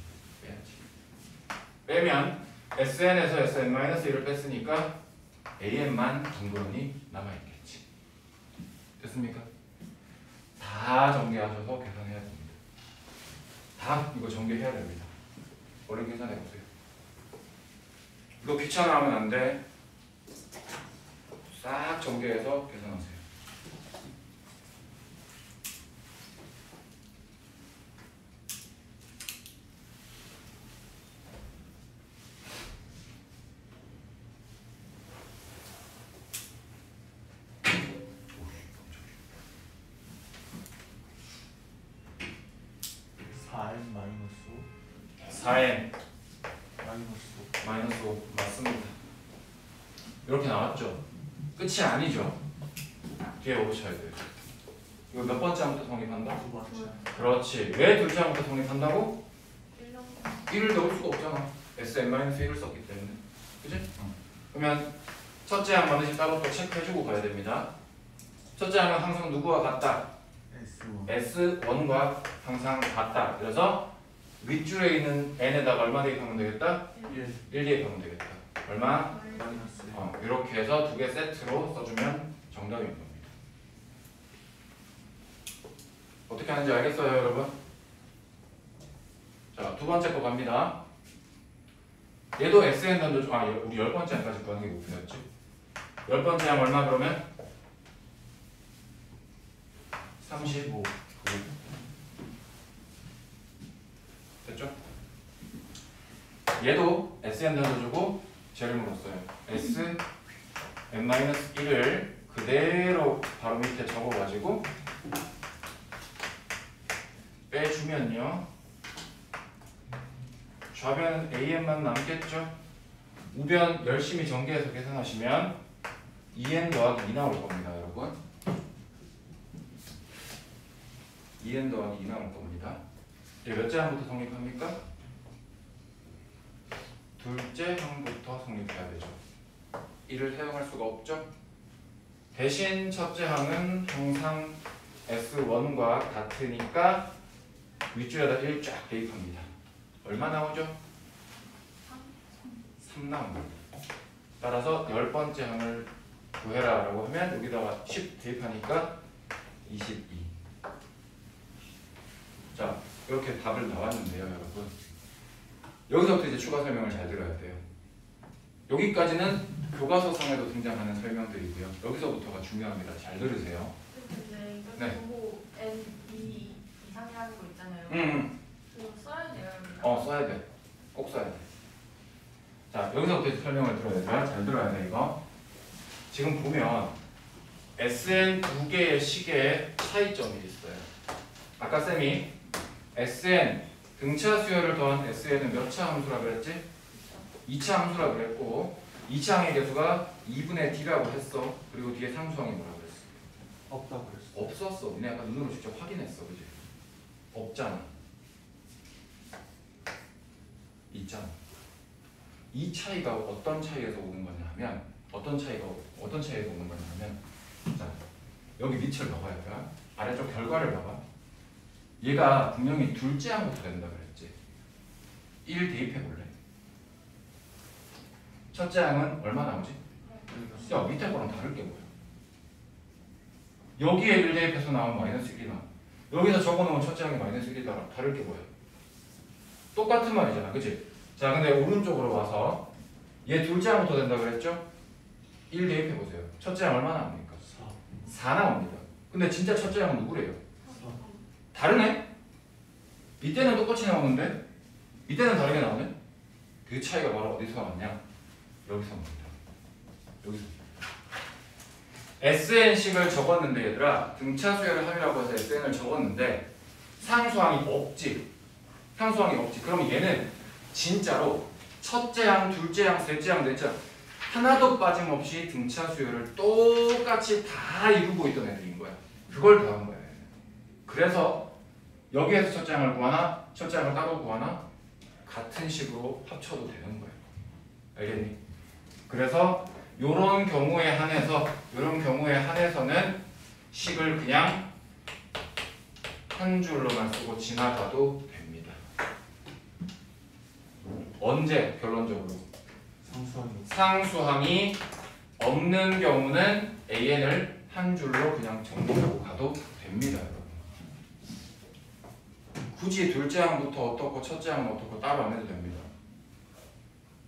빼면 SN에서 SN-1을 뺐으니까 AN만 덩그러니 남아있겠지. 됐습니까? 다 전개하셔서 계산해야 됩니다. 다 이거 전개해야 됩니다. 얼른 계산해보세요. 이거 귀찮아하면 안 돼. 싹 전개해서 계산하세요. -5 4n -5 마이너스 5 맞습니다. 이렇게 나왔죠? 끝이 아니죠. 뒤에 뭐 붙여야 돼요? 이거 몇 번째 항부터 성립한다? 두 번째. 그렇지. 왜 둘째 항부터 성립한다고? 1년 1을 넣을 수가 없잖아. Sn-1을 썼기 때문에. 그지? 그러면 첫째 항 반드시 따로 또 체크해주고 가야 됩니다. 첫째 항은 항상 누구와 같다? S1. S1과 항상 같다. 그래서 윗줄에 있는 n에다가 얼마 대입하면 되겠다? 1 대입하면 되겠다. 얼마? 마이너스. 이렇게 해서 두 개 세트로 써주면 정답인 겁니다. 어떻게 하는지 알겠어요, 여러분? 자, 두 번째 거 갑니다. 얘도 SN 던져줘. 우리 10번째 항까지 구하는 게 목표였지. 10번째 항 얼마 그러면? 35. 됐죠? 얘도 SN 던져주고 쟤를 물었어요. S n-1을 그대로 바로 밑에 적어가지고 빼주면요. 좌변 AN만 남겠죠? 우변 열심히 전개해서 계산하시면 2n 더하기 2 나올 겁니다, 여러분. 2n 더하기 2 나올 겁니다. 이제 몇째 항부터 성립합니까? 둘째 항부터 성립해야 되죠. 1을 사용할 수가 없죠. 대신 첫째 항은 항상 S1과 같으니까 윗줄에다 1 쫙 대입합니다. 얼마 나오죠? 3 나옵니다. 따라서 10번째 항을 구해라 라고 하면 여기다가 10 대입하니까 22. 자, 이렇게 답을 나왔는데요, 여러분. 여기서부터 이제 추가 설명을 잘 들어야 돼요. 여기까지는 교과서상에도 등장하는 설명들이고요. 여기서부터가 중요합니다. 잘 들으세요. 근데 네. 정보 N, E 이상이라는 거 있잖아요. 그거 써야 돼요, 여기다. 써야 돼. 꼭 써야 돼. 자, 여기서부터 이제 설명을 들어야 돼요. 잘 들어야 돼, 이거. 지금 보면 SN 두 개의 식의 차이점이 있어요. 아까 쌤이 SN 등차 수열을 더한 SN은 몇 차 함수라 그랬지? 2차 함수라 그랬고 2차 항의 개수가 2분의 D라고 했어. 그리고 뒤에 상수항이 뭐라고 그랬어? 없다고 그랬어. 없었어. 니네 아까 눈으로 직접 확인했어. 그지? 없잖아. 있잖아. 이 차이가 어떤 차이에서 오는 거냐 하면 어떤 차이에서 오는 거냐 하면 자, 여기 밑을 봐봐요. 아래쪽 결과를 봐봐. 얘가 분명히 둘째 항부터 된다 그랬지. 1 대입해 볼래? 첫째 항은 얼마 나오지? 야, 밑에 거랑 다를 게 뭐야? 여기에 1 대입해서 나오면 마이너스 1이 나와. 여기서 적어놓은 첫째 항이 마이너스 1이다. 다를 게 뭐야? 똑같은 말이잖아, 그치? 자, 근데 오른쪽으로 와서 얘 둘째 항부터 된다 그랬죠? 1 대입해 보세요. 첫째 항 얼마 나옵니까? 4 나옵니다. 근데 진짜 첫째 항은 누구래요? 다르네? 이때는 똑같이 나오는데 이때는 다르게 나오네? 그 차이가 바로 어디서 나왔냐? 여기서 나옵니다. 여기서. SN식을 적었는데 얘들아 등차 수열을 함이라고 해서 SN을 적었는데 상수항이 없지. 상수항이 없지. 그럼 얘는 진짜로 첫째 항, 둘째 항, 셋째 항, 넷째 항 하나도 빠짐없이 등차 수열을 똑같이 다 이루고 있던 애들인 거야. 그걸 더한 거야. 그래서 여기에서 첫째 항을 구하나 첫째 항을 따로 구하나 같은 식으로 합쳐도 되는 거예요. 알겠니? 그래서 요런 경우에 한해서는 식을 그냥 한 줄로만 쓰고 지나가도 됩니다. 언제 결론적으로? 상수항이 없는 경우는 AN을 한 줄로 그냥 정리하고 가도 됩니다, 여러분. 굳이 둘째 항부터 어떻고 첫째 항은 어떻고 따로 안 해도 됩니다.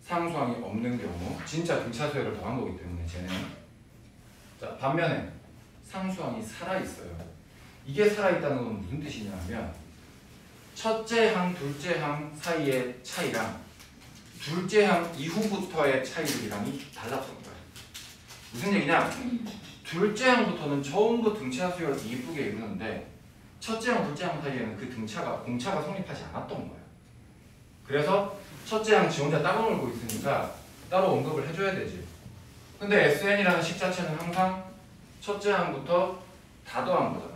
상수항이 없는 경우 진짜 등차 수열을 더한 거기 때문에 쟤는. 자, 반면에 상수항이 살아있어요. 이게 살아있다는 건 무슨 뜻이냐면 첫째 항, 둘째 항 사이의 차이랑 둘째 항 이후부터의 차이들이랑이 달라졌던 거야. 무슨 얘기냐? 둘째 항부터는 전부 등차 수열을 이쁘게 이루는데 첫째 항, 둘째 항 사이에는 그 공차가 성립하지 않았던 거야. 그래서 첫째 항 지 혼자 따로 놀고 있으니까 따로 언급을 해줘야 되지. 근데 SN이라는 식 자체는 항상 첫째 항부터 다 더한 거잖아.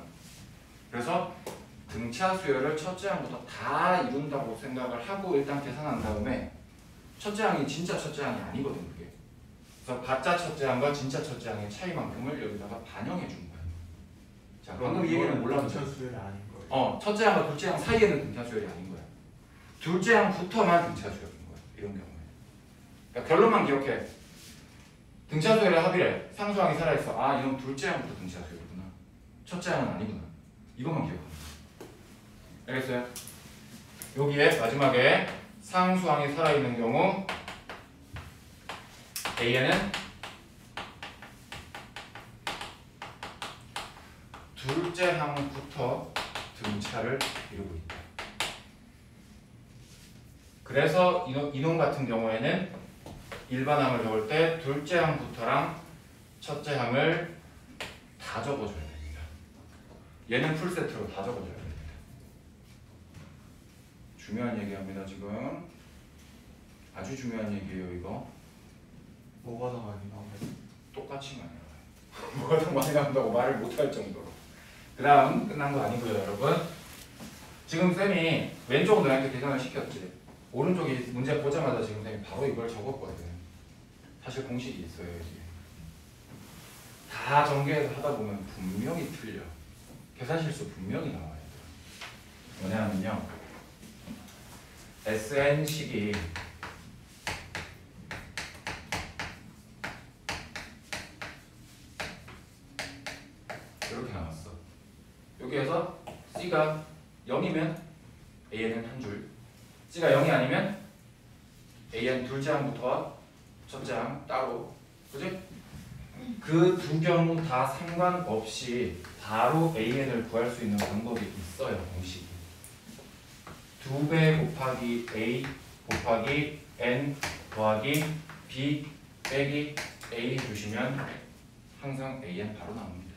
그래서 등차 수열을 첫째 항부터 다 이룬다고 생각을 하고 일단 계산한 다음에 첫째 항이 진짜 첫째 항이 아니거든 그게. 그래서 가짜 첫째 항과 진짜 첫째 항의 차이만큼을 여기다가 반영해 준 거야. 자, 방금 이 얘기는 몰라도 돼. 등차 수열이 아닌 거예요. 첫째 항과 둘째 항 사이에는 등차 수열이 아닌 거야. 둘째 항부터만 등차 수열인 거야. 이런 경우에. 그러니까 결론만 기억해. 등차 수열의 합이래. 상수항이 살아있어. 아, 이건 둘째 항부터 등차 수열이구나. 첫째 항은 아니구나. 이것만 기억하면 돼. 알겠어요? 여기에 마지막에 상수항이 살아있는 경우 A에는 둘째 항부터 등차를 이루고 있다. 그래서 이놈 같은 경우에는 일반항을 적을 때 둘째 항부터랑 첫째 항을 다 적어줘야 됩니다. 얘는 풀세트로 다 적어줘야 됩니다. 중요한 얘기합니다. 지금 아주 중요한 얘기예요. 이거 뭐가 더 많이 나오나요? 똑같이 많이 나와요. 뭐가 더 많이 나온다고 말을 못할 정도로. 그 다음 끝난 거 아니고요 여러분. 지금 쌤이 왼쪽은 너한테 계산을 시켰지. 오른쪽이 문제 보자마자 지금 쌤이 바로 이걸 적었거든. 사실 공식이 있어요 여기. 다 전개해서 하다 보면 분명히 틀려. 계산 실수 분명히 나와요. 뭐냐면요, SN식이 이렇게 나왔어. 여기에서 C가 0이면 AN은 한 줄, C가 0이 아니면 AN 둘째 항부터와 첫째 항 따로, 그지? 그 두 경우 다 상관없이 바로 AN을 구할 수 있는 방법이 있어요. 공식이 2배 곱하기 A 곱하기 N 더하기 B 빼기 A 해주시면 항상 AN 바로 나옵니다.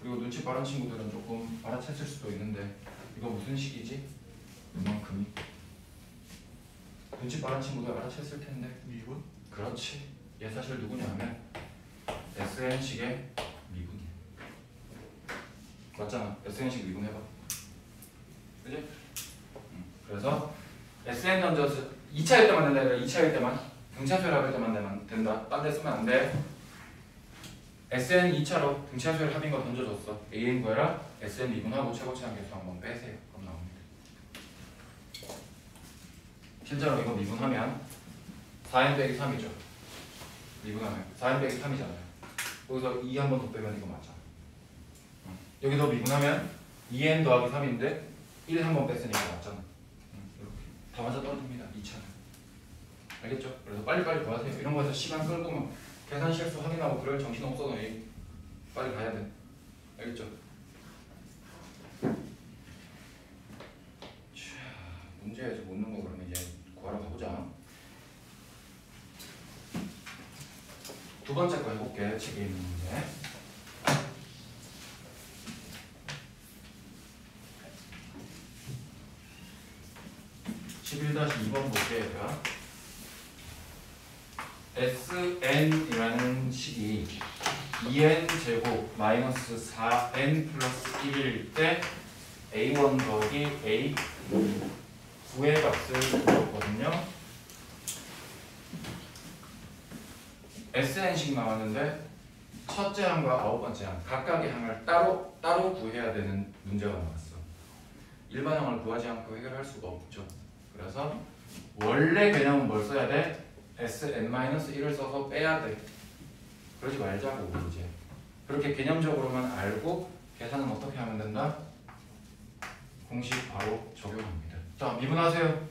그리고 눈치 빠른 친구들은 조금 알아챘을 수도 있는데 이거 무슨 식이지? 이만큼이. 눈치 빠른 친구들 알아챘을 텐데. 미분? 그렇지. 얘 사실 누구냐면 SN식의 미분이야. 맞잖아. SN식 미분 해봐. 그지? 그래서 SN 던져서 2차일 때만 된다. 2차일 때만. 등차수열 합일 때만 된다. 딴 데 쓰면 안 돼. SN 2차로 등차수열 합인 거 던져줬어. AN 구해라. SN 미분하고 최고차항 계수 한번 빼세요. 그럼 나옵니다. 실제로 이거 미분하면 4n 빼기 3이죠. 미분하면 4n 빼기 3이잖아요. 여기서 2 한 번 더 빼면 이거 맞잖아. 여기서 미분하면 2n 더하기 3인데 1 한 번 뺐으니까 맞잖아. 이렇게 다 맞아 떨어집니다. 2차는. 알겠죠? 그래서 빨리빨리 구하세요. 이런 거에서 시간 끌고 막 계산 실수 확인하고 그럴 정신 없어 너희. 빨리 가야 돼. 알겠죠? 자, 문제에서 묻는 거 그러면 이제 구하러 가보자. 두 번째 거 해볼게. 책에 있는 문제. (11-2번) 볼게요. SN이라는 식이 2n 제곱 마이너스 4n 플러스 1일 때 A1 더하기 A9의 값을 주었거든요. SN식 나왔는데 첫째 항과 아홉 번째 항 각각의 항을 따로 구해야 되는 문제가 나왔어. 일반 항을 구하지 않고 해결할 수가 없죠. 그래서 원래 개념은 뭘 써야 돼? SN-1을 써서 빼야 돼. 그러지 말자고 이제. 그렇게 개념적으로만 알고 계산은 어떻게 하면 된다? 공식 바로 적용합니다. 자, 미분하세요.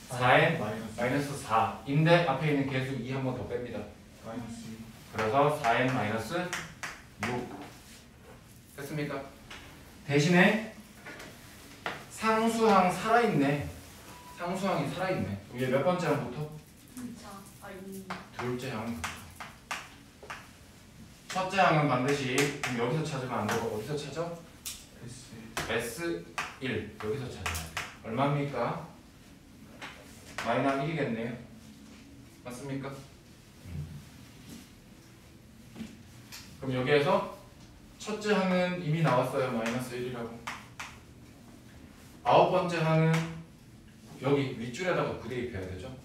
4n 마이너스 4인데 앞에 있는 개수 2 한 번 더 뺍니다. 마이너스 2. 그래서 4n 마이너스 6 됐습니까? 대신에 상수항 살아있네. 상수항이 살아있네. 이게 몇 번째 항부터? 둘째 항. 첫째 항은 반드시 여기서 찾으면 안 되고 어디서 찾아? S1 여기서 찾아야 돼. 얼마입니까? 마이너스 1이겠네요. 맞습니까? 그럼 여기에서 첫째 항은 이미 나왔어요. 마이너스 1이라고. 아홉 번째 항은 여기 윗줄에다가 부대입해야 되죠.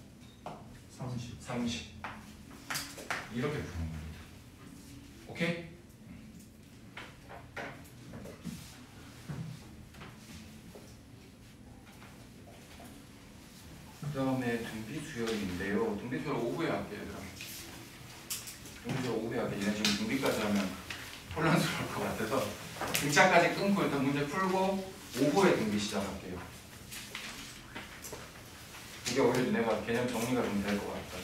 30 이렇게 부르는 겁니다. 오케이? 그 다음에 등비수열인데요. 등비수열 오후에 할게요. 얘들아. 등비수열 오후에 할게요. 얘네 지금 등비까지 하면 혼란스러울 것 같아서 등차까지 끊고 일단 문제 풀고 오후에 등비 시작할게요. 이게 오히려 내가 개념 정리가 좀 될 것 같다.